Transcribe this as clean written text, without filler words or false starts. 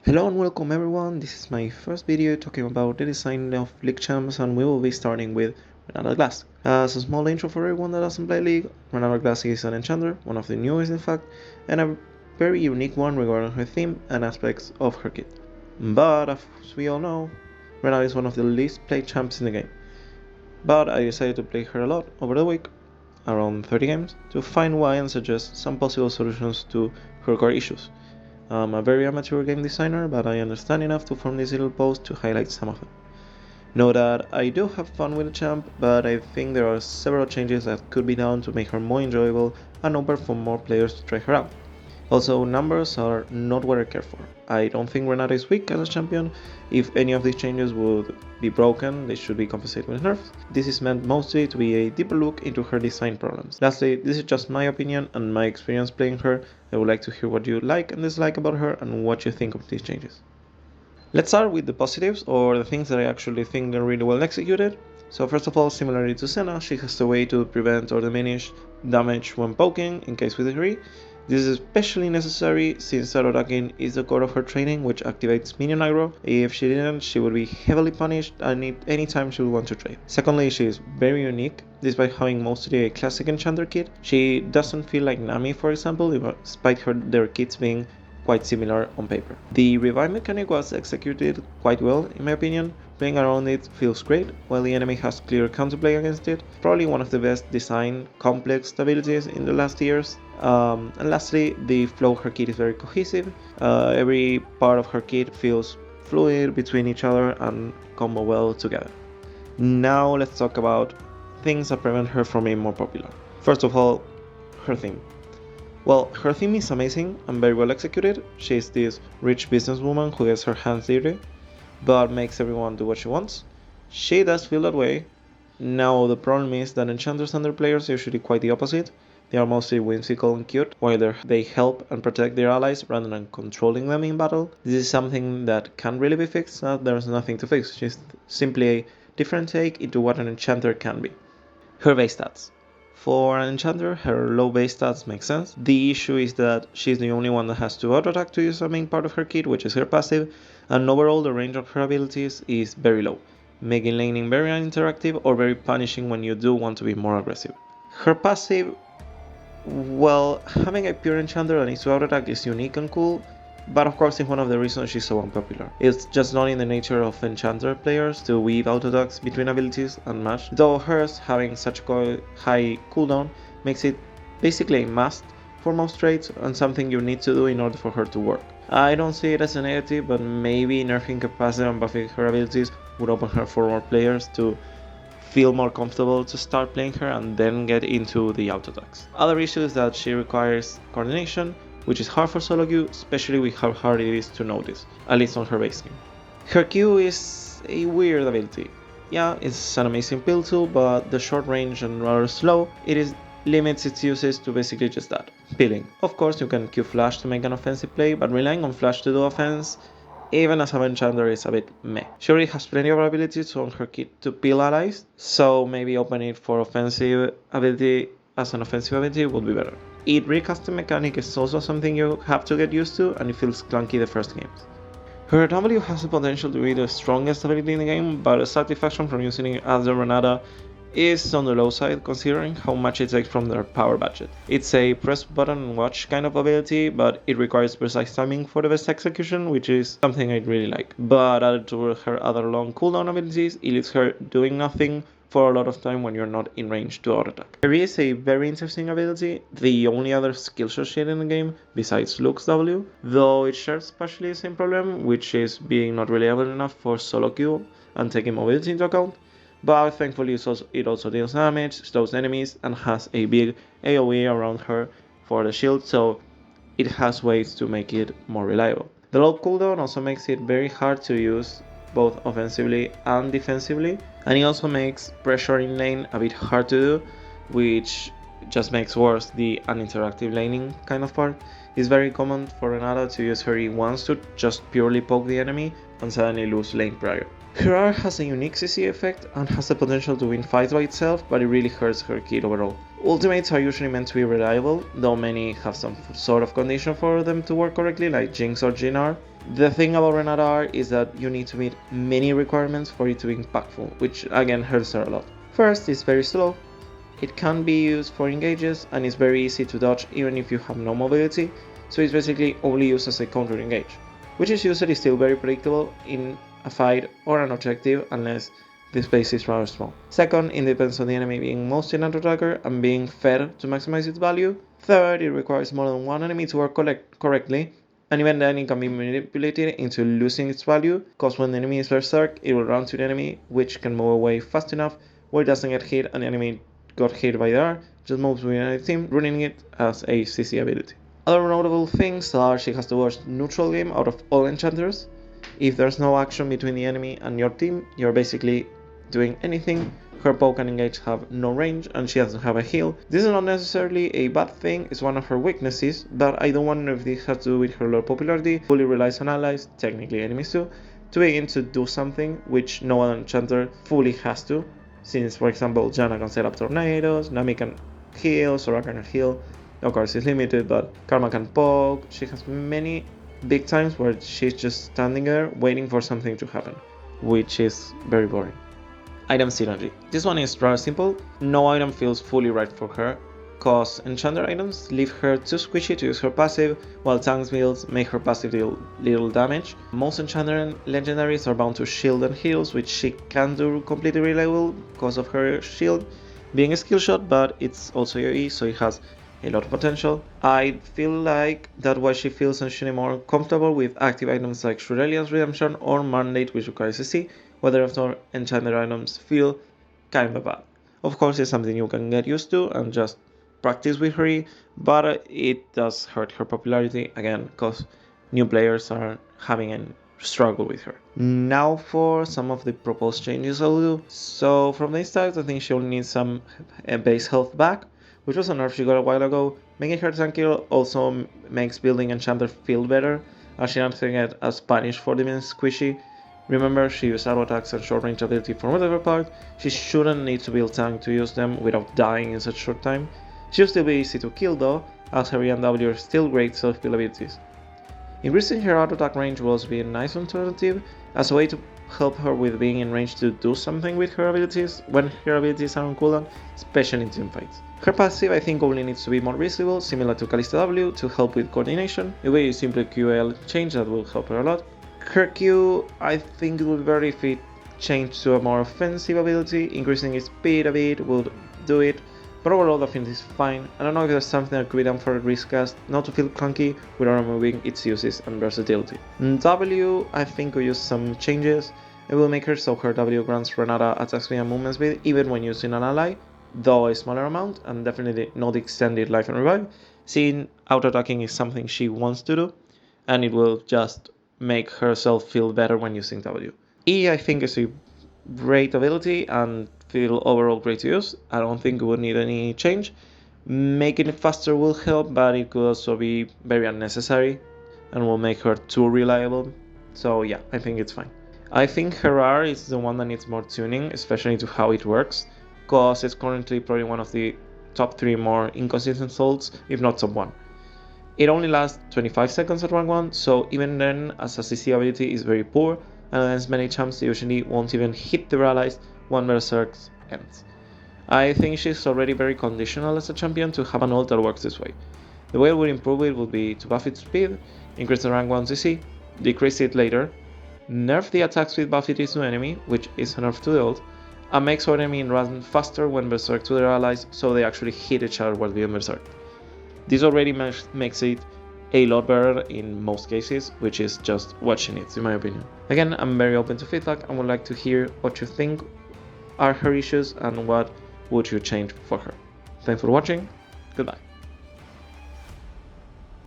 Hello and welcome everyone, this is my first video talking about the design of League Champs and we will be starting with Renata Glasc. As a small intro for everyone that doesn't play League, Renata Glasc is an enchanter, one of the newest in fact, and a very unique one regarding her theme and aspects of her kit. But as we all know, Renata is one of the least played champs in the game. But I decided to play her a lot over the week, around 30 games, to find why and suggest some possible solutions to her core issues. I'm a very amateur game designer, but I understand enough to form this little post to highlight some of them. Know that I do have fun with the champ, but I think there are several changes that could be done to make her more enjoyable and open for more players to try her out. Also, numbers are not what I care for. I don't think Renata is weak as a champion. If any of these changes would be broken, they should be compensated with nerfs. This is meant mostly to be a deeper look into her design problems. Lastly, this is just my opinion and my experience playing her. I would like to hear what you like and dislike about her and what you think of these changes. Let's start with the positives, or the things that I actually think are really well executed. So first of all, similarly to Senna, she has a way to prevent or diminish damage when poking, in case we agree. This is especially necessary since auto-attacking is the core of her training, which activates minion aggro. If she didn't, she would be heavily punished any time she would want to trade. Secondly, she is very unique. Despite having mostly a classic enchanter kit, she doesn't feel like Nami, for example, despite their kits being quite similar on paper. The revive mechanic was executed quite well in my opinion. Playing around it feels great, while the enemy has clear counterplay against it. Probably one of the best designed complex abilities in the last years. And lastly, the flow of her kit is very cohesive. Every part of her kit feels fluid between each other and combo well together. Now let's talk about things that prevent her from being more popular. First of all, her theme. Well, her theme is amazing and very well executed. She's this rich businesswoman who gets her hands dirty, but makes everyone do what she wants. She does feel that way. Now, the problem is that enchanters and their players are usually quite the opposite. They are mostly whimsical and cute, while they help and protect their allies rather than controlling them in battle. This is something that can't really be fixed, there's nothing to fix. She's simply a different take into what an enchanter can be. Her base stats. For an enchanter, her low base stats make sense. The issue is that she's the only one that has to auto-attack to use a main part of her kit, which is her passive, and overall the range of her abilities is very low, making laning very uninteractive or very punishing when you do want to be more aggressive. Her passive, well, having a pure enchanter that needs to auto-attack is unique and cool, but of course it's one of the reasons she's so unpopular. It's just not in the nature of enchanter players to weave auto-attacks between abilities and match, though hers having such high cooldown makes it basically a must for most trades and something you need to do in order for her to work. I don't see it as a negative, but maybe nerfing capacity and buffing her abilities would open her for more players to feel more comfortable to start playing her and then get into the auto-attacks. Other issue is that she requires coordination, which is hard for solo queue, especially with how hard it is to notice, at least on her base game. Her Q is a weird ability. Yeah, it's an amazing build tool, but the short range and rather slow, limits its uses to basically just that, peeling. Of course, you can Q flash to make an offensive play, but relying on flash to do offense, even as an enchanter, is a bit meh. She already has plenty of abilities on her kit to peel allies, so maybe opening it for offensive ability as an offensive ability would be better. Recasting mechanic is also something you have to get used to, and it feels clunky the first games. Her W has the potential to be the strongest ability in the game, but the satisfaction from using it as the Renata is on the low side considering how much it takes from their power budget. It's a press button and watch kind of ability, but it requires precise timing for the best execution, which is something I really like. But added to her other long cooldown abilities, it leaves her doing nothing for a lot of time when you're not in range to auto-attack. There is a very interesting ability, the only other skill shot shit in the game besides Luke's W, though it shares partially the same problem, which is being not reliable enough for solo queue and taking mobility into account. But thankfully it also deals damage, slows enemies, and has a big AoE around her for the shield, so it has ways to make it more reliable. The low cooldown also makes it very hard to use both offensively and defensively, and it also makes pressure in lane a bit hard to do, which just makes worse the uninteractive laning kind of part. It's very common for Renata to use her E1s to just purely poke the enemy and suddenly lose lane prior. Her R has a unique CC effect and has the potential to win fights by itself, but it really hurts her kit overall. Ultimates are usually meant to be reliable, though many have some sort of condition for them to work correctly, like Jinx or Jhin. The thing about Renata R is that you need to meet many requirements for it to be impactful, which again hurts her a lot. First, it's very slow. It can be used for engages and is very easy to dodge even if you have no mobility, so it's basically only used as a counter engage, which is usually still very predictable in a fight or an objective unless the space is rather small. Second, it depends on the enemy being mostly an auto-attacker and being fed to maximize its value. Third, it requires more than one enemy to work correctly, and even then it can be manipulated into losing its value, because when the enemy is berserk, it will run to the enemy, which can move away fast enough where it doesn't get hit and the enemy got hit by the R, just moves within the team, running it as a CC ability. Other notable things are she has the worst neutral game out of all enchanters. If there's no action between the enemy and your team, you're basically doing anything. Her poke and engage have no range and she doesn't have a heal. This is not necessarily a bad thing, it's one of her weaknesses, but I don't wonder if this has to do with her low popularity, fully relies on allies, technically enemies too, to begin to do something which no other enchanter fully has to, since for example Janna can set up tornadoes, Nami can heal, Sora can heal, of course it's limited, but Karma can poke. She has many big times where she's just standing there waiting for something to happen, which is very boring. Item synergy. This one is rather simple. No item feels fully right for her, cause enchanter items leave her too squishy to use her passive, while tanks builds make her passive deal little damage. Most enchanter legendaries are bound to shield and heals, which she can do completely reliable because of her shield being a skill shot, but it's also AoE, so it has a lot of potential. I feel like that's why she feels actually more comfortable with active items like Shurelia's Redemption or Mandate, which requires CC, whether or enchanted items feel kind of bad. Of course, it's something you can get used to and just practice with her, but it does hurt her popularity again because new players are having a struggle with her. Now for some of the proposed changes I'll do. So from the start, I think she only needs some base health back, which was a nerf she got a while ago. Making her tankier also makes building enchanter feel better, as she doesn't get as punished for being squishy. Remember, she used auto attacks and short range ability for whatever part. She shouldn't need to build tank to use them without dying in such short time. She'll still be easy to kill though, as her E and W are still great self-kill abilities. Increasing her auto attack range will also be a nice alternative, as a way to help her with being in range to do something with her abilities when her abilities are on cooldown, especially in teamfights. Her passive I think only needs to be more visible, similar to Kalista W, to help with coordination. A very simple QL change that will help her a lot. Her Q, I think it would be better if it changed to a more offensive ability. Increasing its speed a bit would do it, but overall I think it's fine. I don't know if there's something that could be done for a risk cast, not to feel clunky without removing its uses and versatility. W, I think we use some changes. It will make her so her W grants Renata attack speed and movement speed even when using an ally, though a smaller amount, and definitely not extended life and revive, seeing auto-attacking is something she wants to do, and it will just make herself feel better when using W. E I think is a great ability and feel overall great to use. I don't think it would need any change. Making it faster will help, but it could also be very unnecessary and will make her too reliable. So yeah, I think it's fine. I think her R is the one that needs more tuning, especially to how it works, because it's currently probably one of the top 3 more inconsistent ults, if not top 1. It only lasts 25 seconds at rank 1, so even then, as a CC ability is very poor, and against many champs they usually won't even hit their allies when Berserk ends. I think she's already very conditional as a champion to have an ult that works this way. The way I would improve it would be to buff its speed, increase the rank 1 CC, decrease it later, nerf the attack speed buff it is to enemy, which is a nerf to the ult, and make so enemy run faster when Berserk to their allies so they actually hit each other while being Berserk. This already makes it a lot better in most cases, which is just what she needs in my opinion. Again, I'm very open to feedback and would like to hear what you think are her issues and what would you change for her. Thanks for watching, goodbye.